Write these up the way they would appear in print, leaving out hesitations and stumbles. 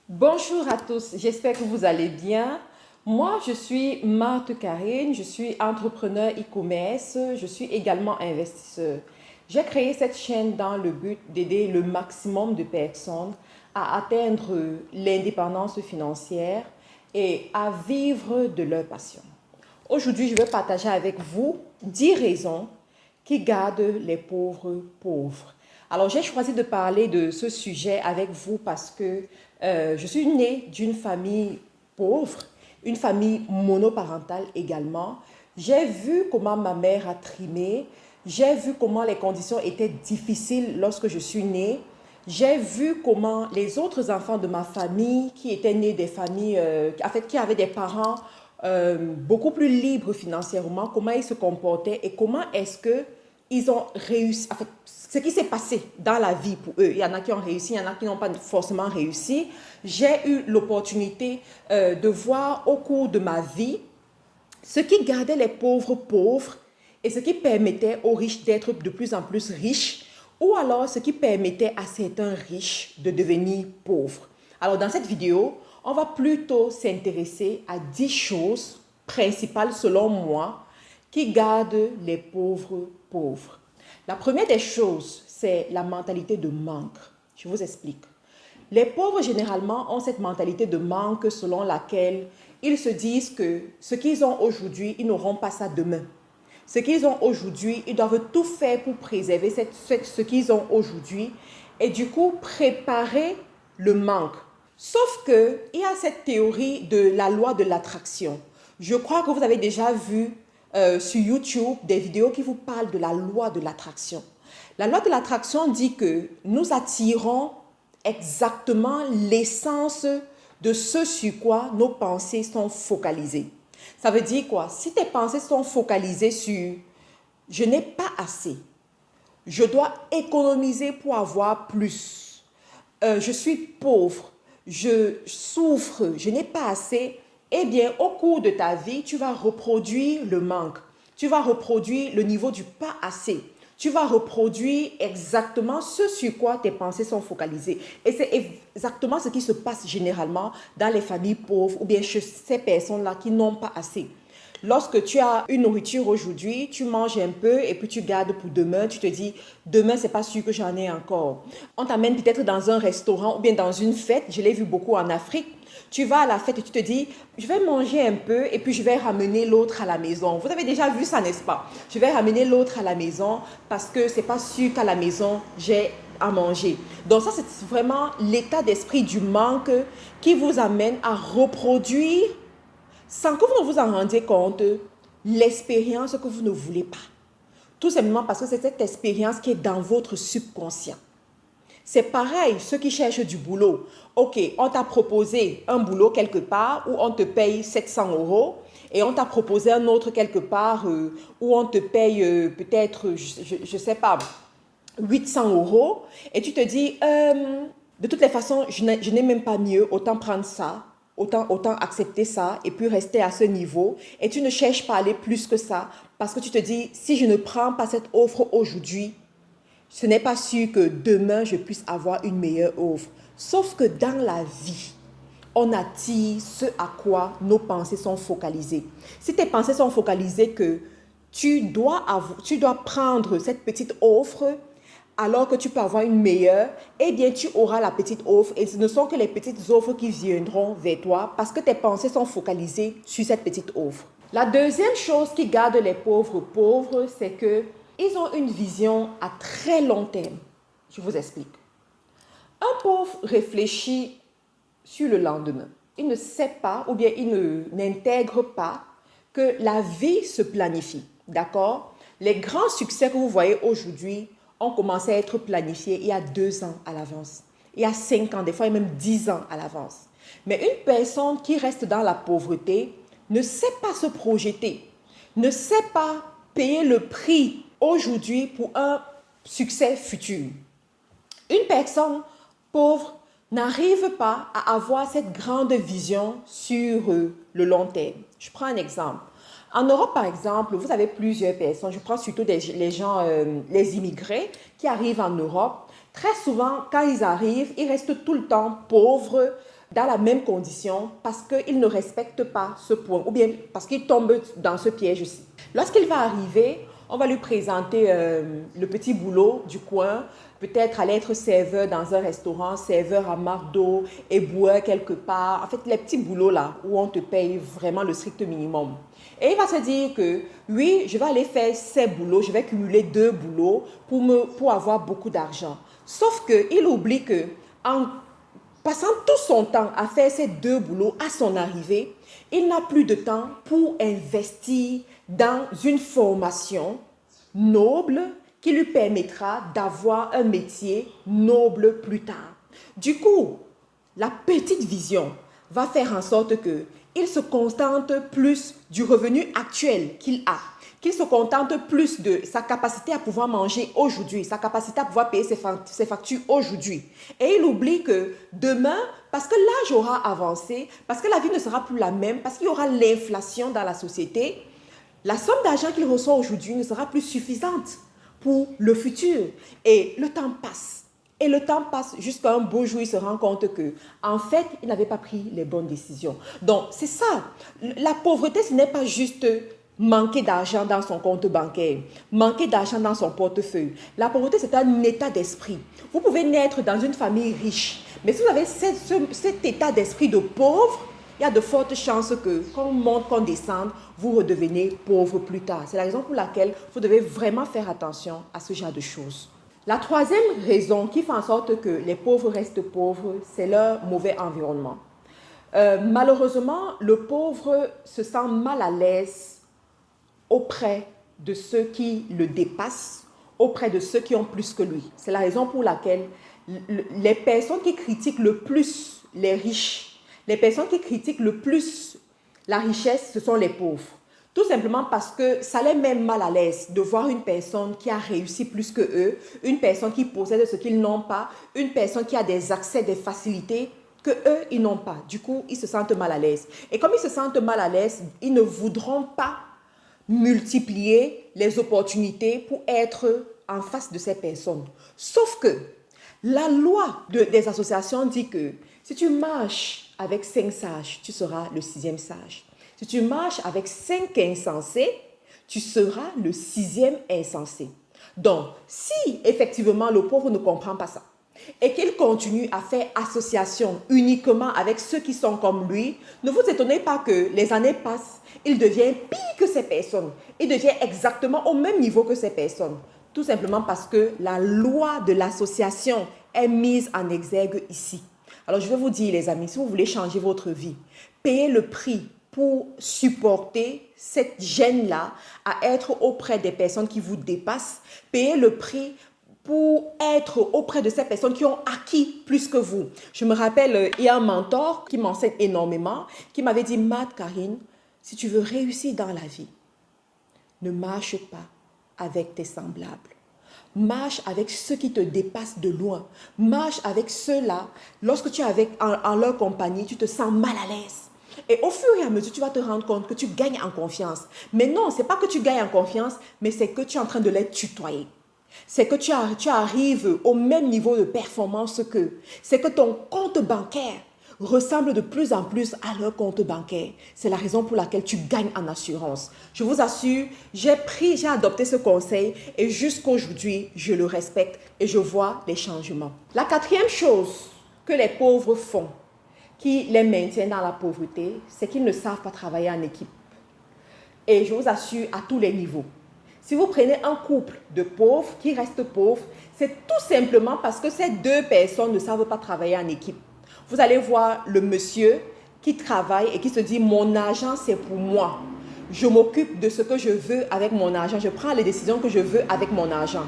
Bonjour à tous, j'espère que vous allez bien. Moi, je suis Marthe Karine, je suis entrepreneur e-commerce, je suis également investisseur. J'ai créé cette chaîne dans le but d'aider le maximum de personnes à atteindre l'indépendance financière et à vivre de leur passion. Aujourd'hui, je vais partager avec vous 10 raisons qui gardent les pauvres pauvres. Alors, j'ai choisi de parler de ce sujet avec vous parce que je suis née d'une famille pauvre, une famille monoparentale également. J'ai vu comment ma mère a trimé, j'ai vu comment les conditions étaient difficiles lorsque je suis née. J'ai vu comment les autres enfants de ma famille, qui étaient nés des familles, qui avaient des parents beaucoup plus libres financièrement, comment ils se comportaient et comment est-ce que ils ont réussi, en fait, ce qui s'est passé dans la vie pour eux. Il y en a qui ont réussi, il y en a qui n'ont pas forcément réussi. J'ai eu l'opportunité de voir au cours de ma vie ce qui gardait les pauvres pauvres et ce qui permettait aux riches d'être de plus en plus riches ou alors ce qui permettait à certains riches de devenir pauvres. Alors dans cette vidéo, on va plutôt s'intéresser à 10 choses principales selon moi qui gardent les pauvres pauvres. La première des choses, c'est la mentalité de manque. Je vous explique. Les pauvres, généralement, ont cette mentalité de manque selon laquelle ils se disent que ce qu'ils ont aujourd'hui, ils n'auront pas ça demain. Ce qu'ils ont aujourd'hui, ils doivent tout faire pour préserver ce qu'ils ont aujourd'hui et du coup préparer le manque. Sauf qu'il y a cette théorie de la loi de l'attraction. Je crois que vous avez déjà vu sur YouTube des vidéos qui vous parlent de la loi de l'attraction. La loi de l'attraction dit que nous attirons exactement l'essence de ce sur quoi nos pensées sont focalisées. Ça veut dire quoi? Si tes pensées sont focalisées sur « je n'ai pas assez »,« je dois économiser pour avoir plus »,« je suis pauvre »,« je souffre »,« je n'ai pas assez », eh bien, au cours de ta vie, tu vas reproduire le manque. Tu vas reproduire le niveau du pas assez. Tu vas reproduire exactement ce sur quoi tes pensées sont focalisées. Et c'est exactement ce qui se passe généralement dans les familles pauvres ou bien chez ces personnes-là qui n'ont pas assez. Lorsque tu as une nourriture aujourd'hui, tu manges un peu et puis tu gardes pour demain. Tu te dis, demain, c'est pas sûr que j'en ai encore. On t'amène peut-être dans un restaurant ou bien dans une fête. Je l'ai vu beaucoup en Afrique. Tu vas à la fête et tu te dis, je vais manger un peu et puis je vais ramener l'autre à la maison. Vous avez déjà vu ça, n'est-ce pas? Je vais ramener l'autre à la maison parce que c'est pas sûr qu'à la maison, j'ai à manger. Donc ça, c'est vraiment l'état d'esprit du manque qui vous amène à reproduire sans que vous ne vous en rendiez compte, l'expérience que vous ne voulez pas. Tout simplement parce que c'est cette expérience qui est dans votre subconscient. C'est pareil, ceux qui cherchent du boulot. Ok, on t'a proposé un boulot quelque part où on te paye 700 euros et on t'a proposé un autre quelque part où on te paye peut-être, je ne sais pas, 800 euros. Et tu te dis, de toutes les façons, je n'ai même pas mieux, autant prendre ça. Autant accepter ça et puis rester à ce niveau. Et tu ne cherches pas à aller plus que ça parce que tu te dis, si je ne prends pas cette offre aujourd'hui, ce n'est pas sûr que demain je puisse avoir une meilleure offre. Sauf que dans la vie, on attire ce à quoi nos pensées sont focalisées. Si tes pensées sont focalisées que tu dois prendre cette petite offre alors que tu peux avoir une meilleure, eh bien tu auras la petite offre et ce ne sont que les petites offres qui viendront vers toi parce que tes pensées sont focalisées sur cette petite offre. La deuxième chose qui garde les pauvres pauvres, c'est que ils ont une vision à très long terme. Je vous explique. Un pauvre réfléchit sur le lendemain. Il ne sait pas ou bien il n'intègre pas que la vie se planifie. D'accord? Les grands succès que vous voyez aujourd'hui ont commencé à être planifiés il y a 2 ans à l'avance. Il y a 5 ans, des fois même 10 ans à l'avance. Mais une personne qui reste dans la pauvreté ne sait pas se projeter, ne sait pas payer le prix aujourd'hui pour un succès futur. Une personne pauvre n'arrive pas à avoir cette grande vision sur le long terme. Je prends un exemple. En Europe, par exemple, vous avez plusieurs personnes, je prends surtout les gens, les immigrés qui arrivent en Europe. Très souvent, quand ils arrivent, ils restent tout le temps pauvres dans la même condition parce qu'il ne respecte pas ce point ou bien parce qu'il tombe dans ce piège-ci. Lorsqu'il va arriver, on va lui présenter le petit boulot du coin, peut-être aller être serveur dans un restaurant, serveur à McDo, éboueur quelque part. En fait, les petits boulots là où on te paye vraiment le strict minimum. Et il va se dire que oui, je vais aller faire ces boulots, je vais cumuler 2 boulots pour avoir beaucoup d'argent. Sauf qu'il oublie que en passant tout son temps à faire ces 2 boulots à son arrivée, il n'a plus de temps pour investir dans une formation noble qui lui permettra d'avoir un métier noble plus tard. Du coup, la petite vision va faire en sorte qu'il se contente plus du revenu actuel qu'il a, qu'il se contente plus de sa capacité à pouvoir manger aujourd'hui, sa capacité à pouvoir payer ses factures aujourd'hui. Et il oublie que demain, parce que l'âge aura avancé, parce que la vie ne sera plus la même, parce qu'il y aura l'inflation dans la société, la somme d'argent qu'il reçoit aujourd'hui ne sera plus suffisante pour le futur. Et le temps passe. Et le temps passe jusqu'à un beau jour, il se rend compte que, en fait, il n'avait pas pris les bonnes décisions. Donc, c'est ça. La pauvreté, ce n'est pas juste manquer d'argent dans son compte bancaire, manquer d'argent dans son portefeuille. La pauvreté, c'est un état d'esprit. Vous pouvez naître dans une famille riche, mais si vous avez cet état d'esprit de pauvre, il y a de fortes chances que, qu'on monte, qu'on descende, vous redevenez pauvre plus tard. C'est la raison pour laquelle vous devez vraiment faire attention à ce genre de choses. La troisième raison qui fait en sorte que les pauvres restent pauvres, c'est leur mauvais environnement. Malheureusement, le pauvre se sent mal à l'aise auprès de ceux qui le dépassent, auprès de ceux qui ont plus que lui. C'est la raison pour laquelle les personnes qui critiquent le plus les riches, les personnes qui critiquent le plus la richesse, ce sont les pauvres. Tout simplement parce que ça les met mal à l'aise de voir une personne qui a réussi plus que eux, une personne qui possède ce qu'ils n'ont pas, une personne qui a des accès, des facilités que eux, ils n'ont pas. Du coup, ils se sentent mal à l'aise. Et comme ils se sentent mal à l'aise, ils ne voudront pas multiplier les opportunités pour être en face de ces personnes. Sauf que la loi des associations dit que si tu marches avec 5 sages, tu seras le 6e sage. Si tu marches avec 5 insensés, tu seras le 6e insensé. Donc, si effectivement le pauvre ne comprend pas ça et qu'il continue à faire association uniquement avec ceux qui sont comme lui, ne vous étonnez pas que les années passent, il devient pire que ces personnes. Il devient exactement au même niveau que ces personnes. Tout simplement parce que la loi de l'association est mise en exergue ici. Alors, je vais vous dire, les amis, si vous voulez changer votre vie, payez le prix pour supporter cette gêne-là à être auprès des personnes qui vous dépassent. Payez le prix pour être auprès de ces personnes qui ont acquis plus que vous. Je me rappelle, il y a un mentor qui m'enseigne énormément, qui m'avait dit, Mad Karine, si tu veux réussir dans la vie, ne marche pas avec tes semblables. Marche avec ceux qui te dépassent de loin. Marche avec ceux-là. Lorsque tu es en leur compagnie, tu te sens mal à l'aise. Et au fur et à mesure, tu vas te rendre compte que tu gagnes en confiance. Mais non, ce n'est pas que tu gagnes en confiance, mais c'est que tu es en train de les tutoyer. C'est que tu arrives au même niveau de performance qu'eux. C'est que ton compte bancaire ressemble de plus en plus à leur compte bancaire. C'est la raison pour laquelle tu gagnes en assurance. Je vous assure, j'ai adopté ce conseil et jusqu'aujourd'hui, je le respecte et je vois les changements. La 4e chose que les pauvres font, qui les maintient dans la pauvreté, c'est qu'ils ne savent pas travailler en équipe. Et je vous assure, à tous les niveaux. Si vous prenez un couple de pauvres qui restent pauvres, c'est tout simplement parce que ces 2 personnes ne savent pas travailler en équipe. Vous allez voir le monsieur qui travaille et qui se dit « mon argent, c'est pour moi. Je m'occupe de ce que je veux avec mon argent. Je prends les décisions que je veux avec mon argent. »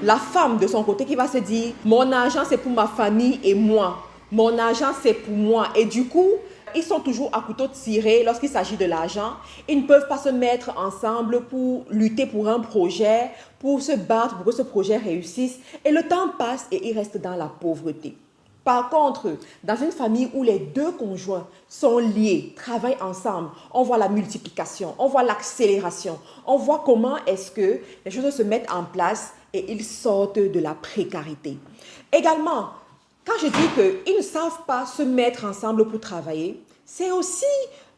La femme de son côté qui va se dire « mon argent, c'est pour ma famille et moi. Mon argent, c'est pour moi. » Et du coup, ils sont toujours à couteau tiré lorsqu'il s'agit de l'argent. Ils ne peuvent pas se mettre ensemble pour lutter pour un projet, pour se battre pour que ce projet réussisse. Et le temps passe et ils restent dans la pauvreté. Par contre, dans une famille où les 2 conjoints sont liés, travaillent ensemble, on voit la multiplication, on voit l'accélération, on voit comment est-ce que les choses se mettent en place et ils sortent de la précarité. Également, Quand je dis qu'ils ne savent pas se mettre ensemble pour travailler, c'est aussi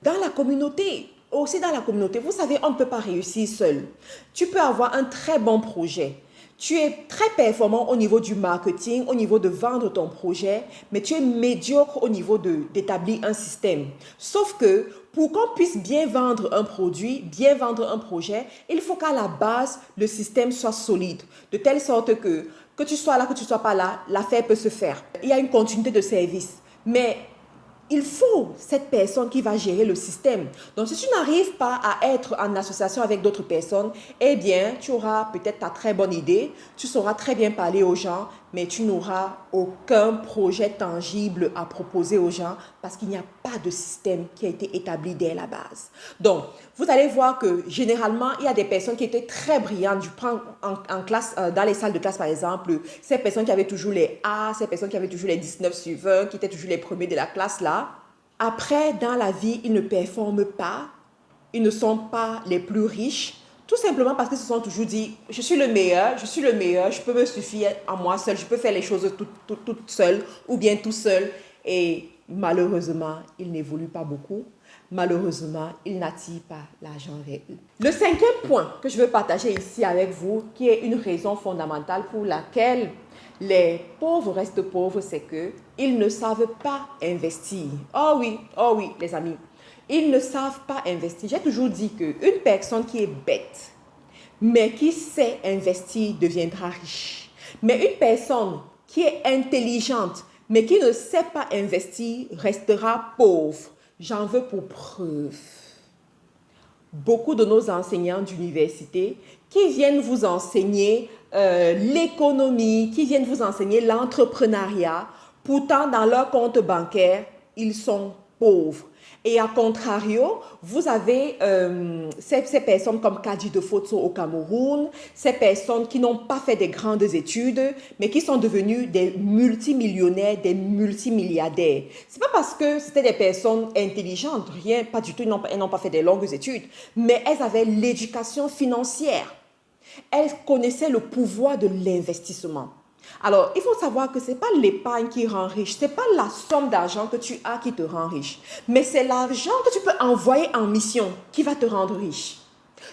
dans la communauté. Aussi dans la communauté, vous savez, on ne peut pas réussir seul. Tu peux avoir un très bon projet. Tu es très performant au niveau du marketing, au niveau de vendre ton projet, mais tu es médiocre au niveau d'établir un système. Sauf que pour qu'on puisse bien vendre un produit, bien vendre un projet, il faut qu'à la base, le système soit solide. De telle sorte que tu sois là, que tu ne sois pas là, l'affaire peut se faire. Il y a une continuité de service. Mais il faut cette personne qui va gérer le système. Donc, si tu n'arrives pas à être en association avec d'autres personnes, eh bien, tu auras peut-être ta très bonne idée, tu sauras très bien parler aux gens, mais tu n'auras aucun projet tangible à proposer aux gens parce qu'il n'y a pas de système qui a été établi dès la base. Donc, vous allez voir que généralement, il y a des personnes qui étaient très brillantes. Je prends en classe, dans les salles de classe par exemple, ces personnes qui avaient toujours les A, ces personnes qui avaient toujours les 19 sur 20, qui étaient toujours les premiers de la classe là. Après, dans la vie, ils ne performent pas, ils ne sont pas les plus riches, tout simplement parce qu'ils se sont toujours dit, je suis le meilleur, je peux me suffire à moi seul, je peux faire les choses toute seule ou bien tout seul. Et malheureusement, ils n'évoluent pas beaucoup. Malheureusement, ils n'attirent pas l'argent vers eux. Le cinquième point que je veux partager ici avec vous, qui est une raison fondamentale pour laquelle les pauvres restent pauvres, c'est qu'ils ne savent pas investir. Oh oui, les amis. Ils ne savent pas investir. J'ai toujours dit qu'une personne qui est bête, mais qui sait investir, deviendra riche. Mais une personne qui est intelligente, mais qui ne sait pas investir, restera pauvre. J'en veux pour preuve beaucoup de nos enseignants d'université qui viennent vous enseigner l'économie, qui viennent vous enseigner l'entrepreneuriat. Pourtant, dans leur compte bancaire, ils sont pauvres. Et à contrario, vous avez ces personnes comme Kadi de Foto au Cameroun, ces personnes qui n'ont pas fait des grandes études, mais qui sont devenues des multimillionnaires, des multimilliardaires. Ce n'est pas parce que c'était des personnes intelligentes, rien, pas du tout, elles n'ont pas fait des longues études, mais elles avaient l'éducation financière. Elles connaissaient le pouvoir de l'investissement. Alors, il faut savoir que ce n'est pas l'épargne qui rend riche, ce n'est pas la somme d'argent que tu as qui te rend riche, mais c'est l'argent que tu peux envoyer en mission qui va te rendre riche.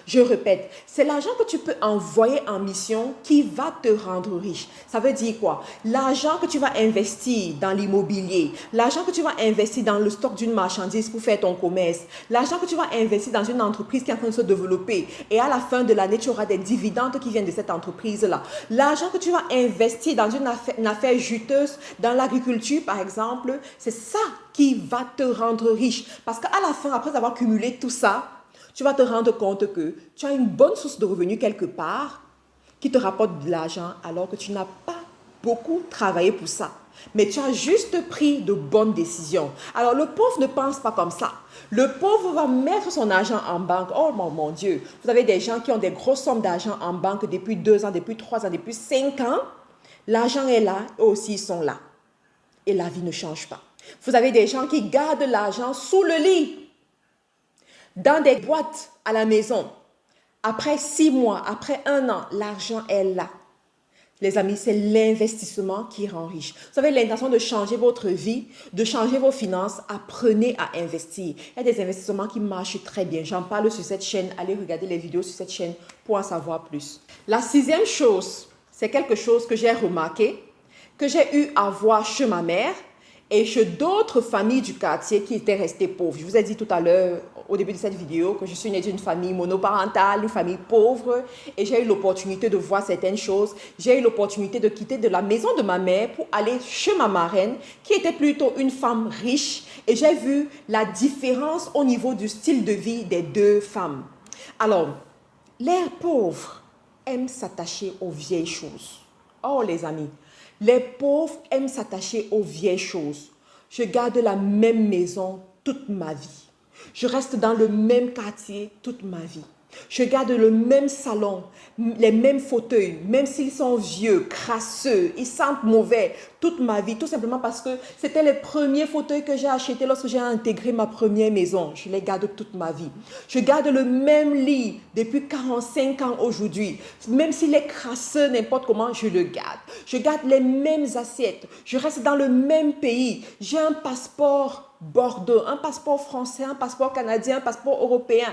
Je répète, c'est l'argent que tu peux envoyer en mission qui va te rendre riche. Ça veut dire quoi? L'argent que tu vas investir dans l'immobilier, l'argent que tu vas investir dans le stock d'une marchandise pour faire ton commerce, l'argent que tu vas investir dans une entreprise qui est en train de se développer et à la fin de l'année, tu auras des dividendes qui viennent de cette entreprise-là. L'argent que tu vas investir dans une affaire juteuse, dans l'agriculture par exemple, c'est ça qui va te rendre riche. Parce qu'à la fin, après avoir cumulé tout ça, tu vas te rendre compte que tu as une bonne source de revenus quelque part qui te rapporte de l'argent alors que tu n'as pas beaucoup travaillé pour ça. Mais tu as juste pris de bonnes décisions. Alors le pauvre ne pense pas comme ça. Le pauvre va mettre son argent en banque. Oh mon Dieu, vous avez des gens qui ont des grosses sommes d'argent en banque depuis 2 ans, depuis 3 ans, depuis 5 ans. L'argent est là, eux aussi ils sont là. Et la vie ne change pas. Vous avez des gens qui gardent l'argent sous le lit, dans des boîtes à la maison. Après 6 mois, après 1 an, l'argent est là. Les amis, c'est l'investissement qui rend riche. Vous avez l'intention de changer votre vie, de changer vos finances, apprenez à investir. Il y a des investissements qui marchent très bien. J'en parle sur cette chaîne. Allez regarder les vidéos sur cette chaîne pour en savoir plus. La 6e chose, c'est quelque chose que j'ai remarqué, que j'ai eu à voir chez ma mère et chez d'autres familles du quartier qui étaient restées pauvres. Je vous ai dit tout à l'heure, au début de cette vidéo, que je suis née d'une famille monoparentale, une famille pauvre, et j'ai eu l'opportunité de voir certaines choses. J'ai eu l'opportunité de quitter de la maison de ma mère pour aller chez ma marraine, qui était plutôt une femme riche, et j'ai vu la différence au niveau du style de vie des 2 femmes. Alors, les pauvres aiment s'attacher aux vieilles choses. Oh les amis, les pauvres aiment s'attacher aux vieilles choses. Je garde la même maison toute ma vie. Je reste dans le même quartier toute ma vie. Je garde le même salon, les mêmes fauteuils, même s'ils sont vieux, crasseux, ils sentent mauvais toute ma vie, tout simplement parce que c'était les premiers fauteuils que j'ai achetés lorsque j'ai intégré ma première maison. Je les garde toute ma vie. Je garde le même lit depuis 45 ans aujourd'hui. Même s'il est crasseux, n'importe comment, je le garde. Je garde les mêmes assiettes. Je reste dans le même pays. J'ai un passeport Bordeaux, un passeport français, un passeport canadien, un passeport européen,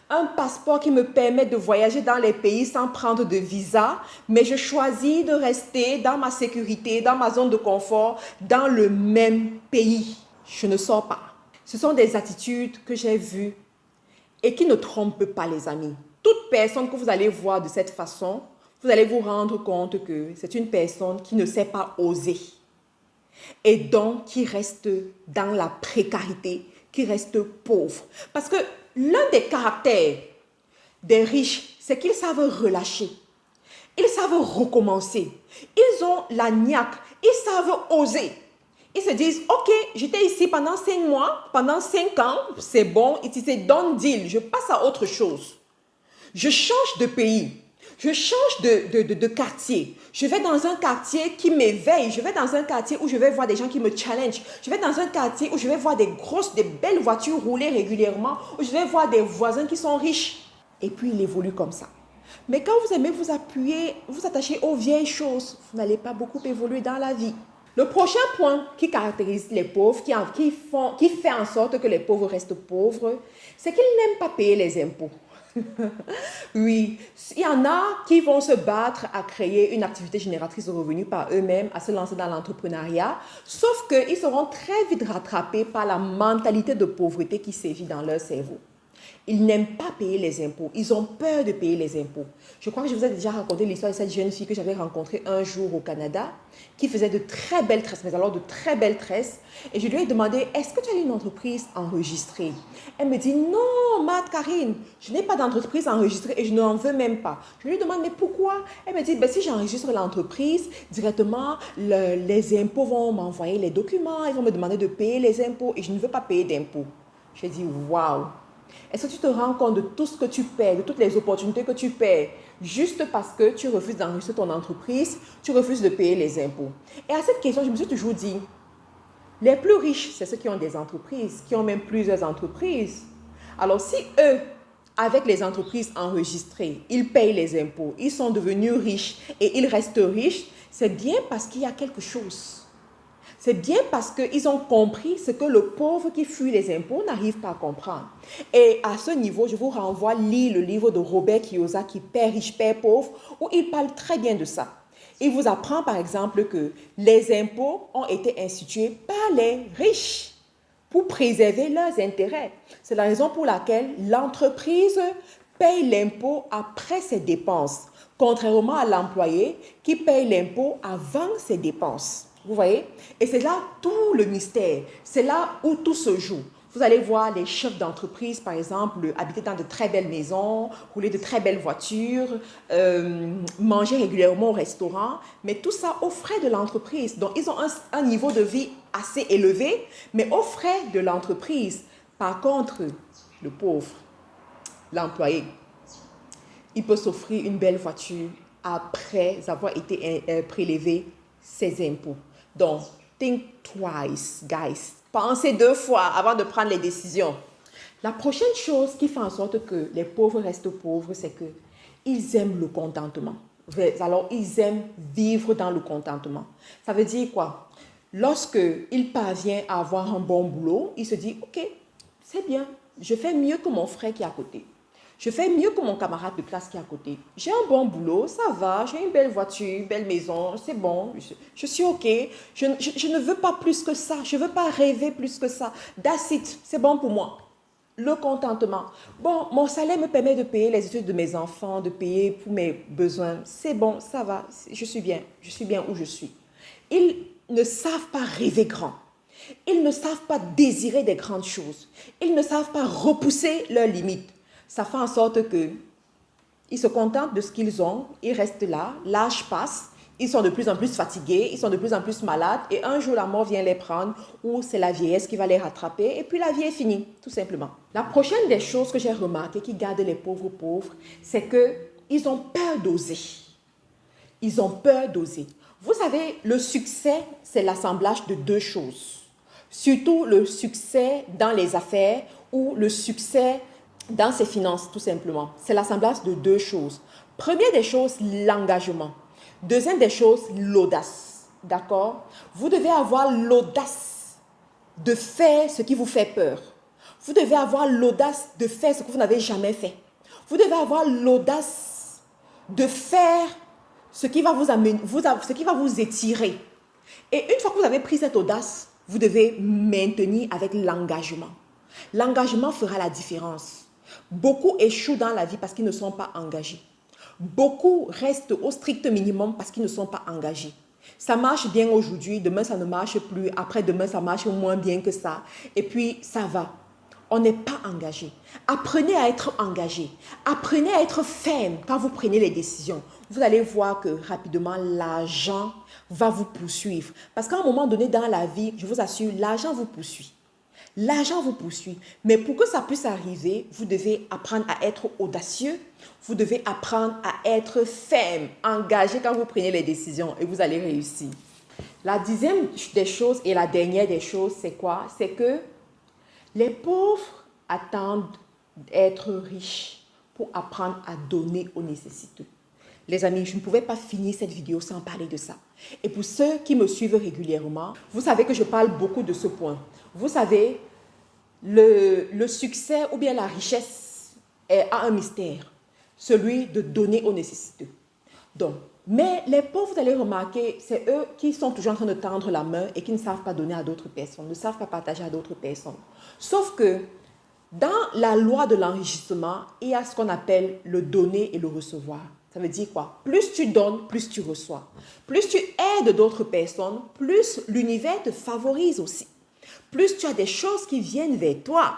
un passeport qui me permet de voyager dans les pays sans prendre de visa, mais je choisis de rester dans ma sécurité, dans ma zone de confort, dans le même pays. Je ne sors pas. Ce sont des attitudes que j'ai vues et qui ne trompent pas les amis. Toute personne que vous allez voir de cette façon, vous allez vous rendre compte que c'est une personne qui ne sait pas oser. Et donc qui reste dans la précarité, qui reste pauvre. Parce que l'un des caractères des riches, c'est qu'ils savent relâcher. Ils savent recommencer. Ils ont la niaque. Ils savent oser. Ils se disent, ok, j'étais ici pendant 5 mois, pendant 5 ans, c'est bon, c'est done deal, je passe à autre chose. Je change de pays. Je change de quartier. Je vais dans un quartier qui m'éveille. Je vais dans un quartier où je vais voir des gens qui me challenge. Je vais dans un quartier où je vais voir des belles voitures rouler régulièrement. Où je vais voir des voisins qui sont riches. Et puis, il évolue comme ça. Mais quand vous aimez vous appuyer, vous attacher aux vieilles choses, vous n'allez pas beaucoup évoluer dans la vie. Le prochain point qui caractérise les pauvres, qui fait en sorte que les pauvres restent pauvres, c'est qu'ils n'aiment pas payer les impôts. Oui, il y en a qui vont se battre à créer une activité génératrice de revenus par eux-mêmes, à se lancer dans l'entrepreneuriat, sauf qu'ils seront très vite rattrapés par la mentalité de pauvreté qui sévit dans leur cerveau. Ils n'aiment pas payer les impôts. Ils ont peur de payer les impôts. Je crois que je vous ai déjà raconté l'histoire de cette jeune fille que j'avais rencontrée un jour au Canada, qui faisait de très belles tresses, mais alors de très belles tresses. Et je lui ai demandé, est-ce que tu as une entreprise enregistrée? Elle me dit, non, Karine, je n'ai pas d'entreprise enregistrée et je n'en veux même pas. Je lui demande, mais pourquoi? Elle me dit, ben, si j'enregistre l'entreprise, directement, les impôts vont m'envoyer les documents, ils vont me demander de payer les impôts et je ne veux pas payer d'impôts. J'ai dit, waouh! Est-ce que tu te rends compte de tout ce que tu perds, de toutes les opportunités que tu perds, juste parce que tu refuses d'enregistrer ton entreprise, tu refuses de payer les impôts? Et à cette question, je me suis toujours dit, les plus riches, c'est ceux qui ont des entreprises, qui ont même plusieurs entreprises. Alors si eux, avec les entreprises enregistrées, ils payent les impôts, ils sont devenus riches et ils restent riches, c'est bien parce qu'il y a quelque chose. C'est bien parce qu'ils ont compris ce que le pauvre qui fuit les impôts n'arrive pas à comprendre. Et à ce niveau, je vous renvoie lire le livre de Robert Kiyosaki, Père riche, Père pauvre, où il parle très bien de ça. Il vous apprend par exemple que les impôts ont été institués par les riches pour préserver leurs intérêts. C'est la raison pour laquelle l'entreprise paye l'impôt après ses dépenses, contrairement à l'employé qui paye l'impôt avant ses dépenses. Vous voyez? Et c'est là tout le mystère. C'est là où tout se joue. Vous allez voir les chefs d'entreprise, par exemple, habiter dans de très belles maisons, rouler de très belles voitures, manger régulièrement au restaurant, mais tout ça aux frais de l'entreprise. Donc, ils ont un niveau de vie assez élevé, mais aux frais de l'entreprise. Par contre, le pauvre, l'employé, il peut s'offrir une belle voiture après avoir été prélevé ses impôts. Donc, think twice, guys. Pensez 2 fois avant de prendre les décisions. La prochaine chose qui fait en sorte que les pauvres restent pauvres, c'est qu'ils aiment le contentement. Alors, ils aiment vivre dans le contentement. Ça veut dire quoi? Lorsqu'il parvient à avoir un bon boulot, il se dit, ok, c'est bien, je fais mieux que mon frère qui est à côté. Je fais mieux que mon camarade de classe qui est à côté. J'ai un bon boulot, ça va, j'ai une belle voiture, une belle maison, c'est bon, je suis ok. Je ne veux pas plus que ça, je ne veux pas rêver plus que ça. That's it, c'est bon pour moi. Le contentement. Bon, mon salaire me permet de payer les études de mes enfants, de payer pour mes besoins. C'est bon, ça va, je suis bien où je suis. Ils ne savent pas rêver grand. Ils ne savent pas désirer des grandes choses. Ils ne savent pas repousser leurs limites. Ça fait en sorte qu'ils se contentent de ce qu'ils ont, ils restent là, l'âge passe, Ils sont de plus en plus fatigués, ils sont de plus en plus malades et un jour la mort vient les prendre ou c'est la vieillesse qui va les rattraper et puis la vie est finie, tout simplement. La prochaine des choses que j'ai remarqué qui gardent les pauvres pauvres, c'est qu'ils ont peur d'oser. Ils ont peur d'oser. Vous savez, le succès, c'est l'assemblage de deux choses. Surtout le succès dans les affaires ou le succès dans ses finances, tout simplement. C'est l'assemblage de deux choses. Première des choses, l'engagement. Deuxième des choses, l'audace. D'accord? Vous devez avoir l'audace de faire ce qui vous fait peur. Vous devez avoir l'audace de faire ce que vous n'avez jamais fait. Vous devez avoir l'audace de faire ce qui va vous amener, ce qui va vous étirer. Et une fois que vous avez pris cette audace, vous devez maintenir avec l'engagement. L'engagement fera la différence. Beaucoup échouent dans la vie parce qu'ils ne sont pas engagés. Beaucoup restent au strict minimum parce qu'ils ne sont pas engagés. Ça marche bien aujourd'hui, demain ça ne marche plus, après-demain ça marche moins bien que ça. Et puis ça va. On n'est pas engagé. Apprenez à être engagé. Apprenez à être ferme quand vous prenez les décisions. Vous allez voir que rapidement l'argent va vous poursuivre. Parce qu'à un moment donné dans la vie, je vous assure, l'argent vous poursuit. L'argent vous poursuit. Mais pour que ça puisse arriver, vous devez apprendre à être audacieux. Vous devez apprendre à être ferme, engagé quand vous prenez les décisions et vous allez réussir. La dixième des choses et la dernière des choses, c'est quoi? C'est que les pauvres attendent d'être riches pour apprendre à donner aux nécessiteux. Les amis, je ne pouvais pas finir cette vidéo sans parler de ça. Et pour ceux qui me suivent régulièrement, vous savez que je parle beaucoup de ce point. Vous savez, le succès ou bien la richesse a un mystère, celui de donner aux nécessiteux. Donc, mais les pauvres, vous allez remarquer, c'est eux qui sont toujours en train de tendre la main et qui ne savent pas donner à d'autres personnes, ne savent pas partager à d'autres personnes. Sauf que dans la loi de l'enrichissement, il y a ce qu'on appelle le donner et le recevoir. Ça veut dire quoi? Plus tu donnes, plus tu reçois. Plus tu aides d'autres personnes, plus l'univers te favorise aussi. Plus tu as des choses qui viennent vers toi.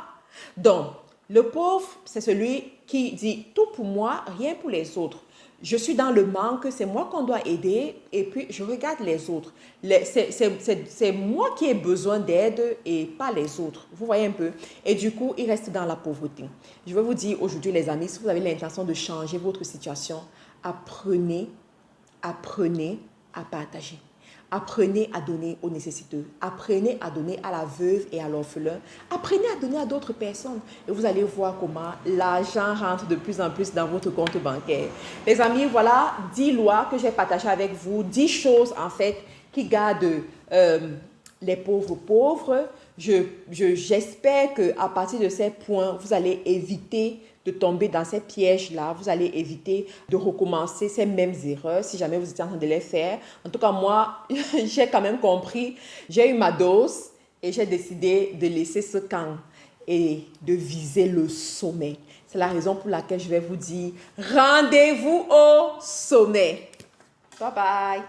Donc, le pauvre, c'est celui qui dit tout pour moi, rien pour les autres. Je suis dans le manque, c'est moi qu'on doit aider et puis je regarde les autres. C'est moi qui ai besoin d'aide et pas les autres. Vous voyez un peu? Et du coup, il reste dans la pauvreté. Je vais vous dire aujourd'hui, les amis, si vous avez l'intention de changer votre situation, apprenez à partager. Apprenez à donner aux nécessiteux. Apprenez à donner à la veuve et à l'orphelin. Apprenez à donner à d'autres personnes. Et vous allez voir comment l'argent rentre de plus en plus dans votre compte bancaire. Les amis, voilà 10 lois que j'ai partagées avec vous. 10 choses, en fait, qui gardent les pauvres pauvres. J'espère qu'à partir de ces points, vous allez éviter de tomber dans ces pièges-là. Vous allez éviter de recommencer ces mêmes erreurs si jamais vous étiez en train de les faire. En tout cas, moi, j'ai quand même compris. J'ai eu ma dose et j'ai décidé de laisser ce camp et de viser le sommet. C'est la raison pour laquelle je vais vous dire rendez-vous au sommet. Bye bye.